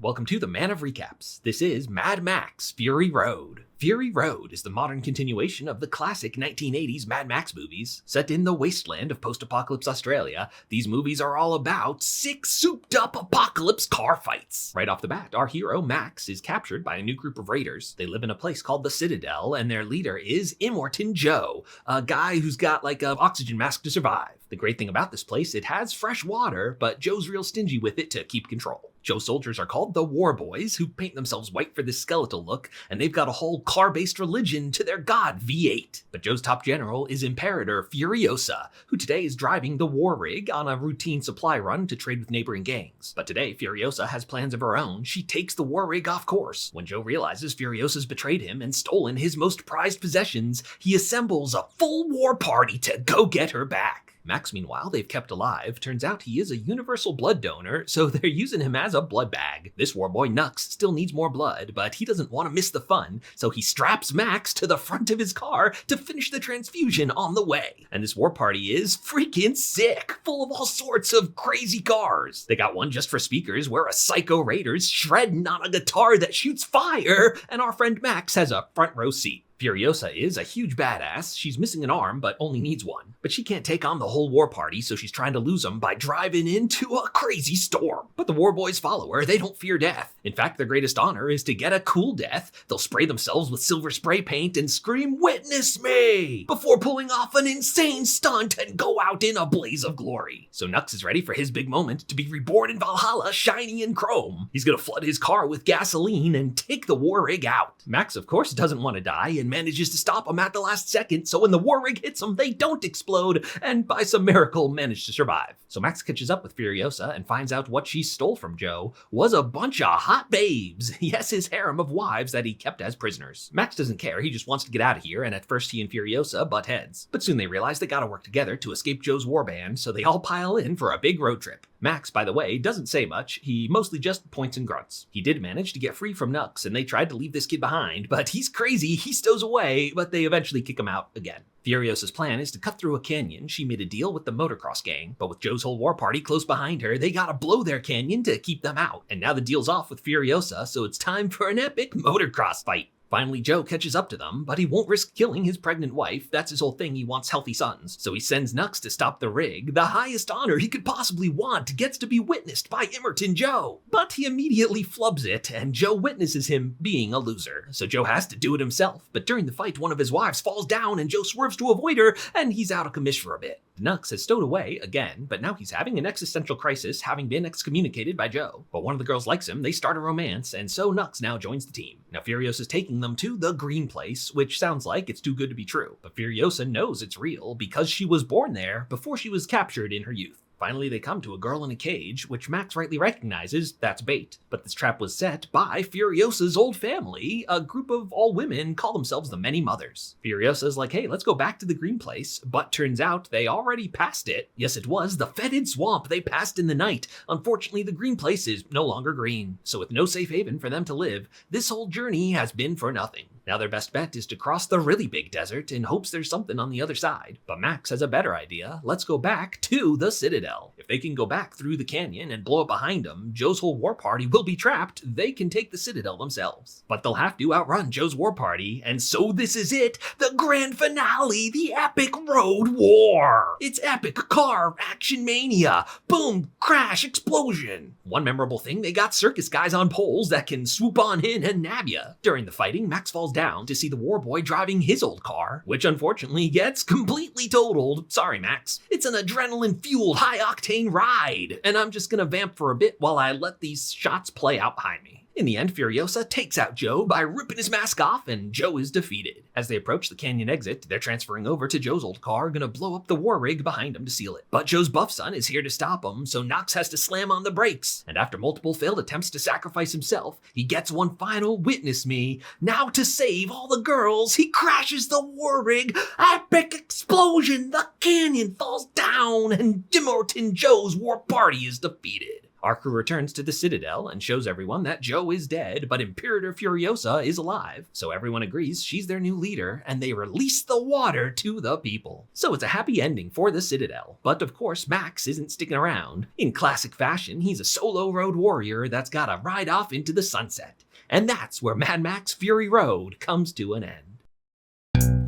Welcome to the Man of Recaps. This is Mad Max Fury Road. Fury Road is the modern continuation of the classic 1980s Mad Max movies. Set in the wasteland of post-apocalypse Australia, these movies are all about sick, souped-up apocalypse car fights. Right off the bat, our hero, Max, is captured by a new group of raiders. They live in a place called the Citadel, and their leader is Imperitor Joe, a guy who's got like an oxygen mask to survive. The great thing about this place, it has fresh water, but Joe's real stingy with it to keep control. Joe's soldiers are called the War Boys, who paint themselves white for this skeletal look, and they've got a whole car-based religion to their god V8. But Joe's top general is Imperitor Furiosa, who today is driving the war rig on a routine supply run to trade with neighboring gangs. But today, Furiosa has plans of her own. She takes the war rig off course. When Joe realizes Furiosa's betrayed him and stolen his most prized possessions, he assembles a full war party to go get her back. Max, meanwhile, they've kept alive. Turns out he is a universal blood donor, so they're using him as a blood bag. This war boy Nux still needs more blood, but he doesn't want to miss the fun, so he straps Max to the front of his car to finish the transfusion on the way. And this war party is freaking sick, full of all sorts of crazy cars. They got one just for speakers where a psycho raider's shredding on a guitar that shoots fire, and our friend Max has a front row seat. Furiosa is a huge badass. She's missing an arm, but only needs one. But she can't take on the whole war party, so she's trying to lose them by driving into a crazy storm. But the war boys follow her. They don't fear death. In fact, their greatest honor is to get a cool death. They'll spray themselves with silver spray paint and scream, "Witness me!" before pulling off an insane stunt and go out in a blaze of glory. So Nux is ready for his big moment to be reborn in Valhalla, shiny in chrome. He's gonna flood his car with gasoline and take the war rig out. Max, of course, doesn't want to die and manages to stop them at the last second, so when the war rig hits them, they don't explode, and by some miracle manage to survive. So Max catches up with Furiosa and finds out what she stole from Joe was a bunch of hot babes. Yes, his harem of wives that he kept as prisoners. Max doesn't care, he just wants to get out of here, and at first he and Furiosa butt heads. But soon they realize they gotta work together to escape Joe's warband, so they all pile in for a big road trip. Max, by the way, doesn't say much. He mostly just points and grunts. He did manage to get free from Nux, and they tried to leave this kid behind, but he's crazy, he stows away, but they eventually kick him out again. Furiosa's plan is to cut through a canyon. She made a deal with the motocross gang, but with Joe's whole war party close behind her, they gotta blow their canyon to keep them out. And now the deal's off with Furiosa, so it's time for an epic motocross fight. Finally, Joe catches up to them, but he won't risk killing his pregnant wife. That's his whole thing, he wants healthy sons. So he sends Nux to stop the rig. The highest honor he could possibly want gets to be witnessed by Imperitor Joe. But he immediately flubs it, and Joe witnesses him being a loser. So Joe has to do it himself, but during the fight, one of his wives falls down and Joe swerves to avoid her, and he's out of commission for a bit. Nux has stowed away again, but now he's having an existential crisis, having been excommunicated by Joe. But one of the girls likes him, they start a romance, and so Nux now joins the team. Now Furiosa is taking them to the Green Place, which sounds like it's too good to be true. But Furiosa knows it's real because she was born there before she was captured in her youth. Finally, they come to a girl in a cage, which Max rightly recognizes that's bait. But this trap was set by Furiosa's old family. A group of all women call themselves the Many Mothers. Furiosa's like, hey, let's go back to the Green Place. But turns out they already passed it. Yes, it was the fetid swamp they passed in the night. Unfortunately, the Green Place is no longer green. So with no safe haven for them to live, this whole journey has been for nothing. Now their best bet is to cross the really big desert in hopes there's something on the other side. But Max has a better idea. Let's go back to the Citadel. If they can go back through the canyon and blow it behind them, Joe's whole war party will be trapped. They can take the Citadel themselves. But they'll have to outrun Joe's war party, and so this is it, the grand finale, the epic road war. It's epic car action mania. Boom, crash, explosion. One memorable thing, they got circus guys on poles that can swoop on in and nab ya. During the fighting, Max falls down to see the war boy driving his old car, which unfortunately gets completely totaled. Sorry, Max. It's an adrenaline-fueled, high-octane ride, and I'm just gonna vamp for a bit while I let these shots play out behind me. In the end, Furiosa takes out Joe by ripping his mask off, and Joe is defeated. As they approach the canyon exit, they're transferring over to Joe's old car, gonna blow up the war rig behind him to seal it. But Joe's buff son is here to stop him, so Nox has to slam on the brakes. And after multiple failed attempts to sacrifice himself, he gets one final witness me. Now to save all the girls, he crashes the war rig. Epic explosion, the canyon falls down, and Imperitor Joe's war party is defeated. Our crew returns to the Citadel and shows everyone that Joe is dead, but Imperitor Furiosa is alive. So everyone agrees she's their new leader, and they release the water to the people. So it's a happy ending for the Citadel. But of course, Max isn't sticking around. In classic fashion, he's a solo road warrior that's gotta ride off into the sunset. And that's where Mad Max Fury Road comes to an end.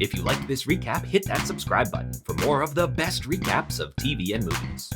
If you liked this recap, hit that subscribe button for more of the best recaps of TV and movies.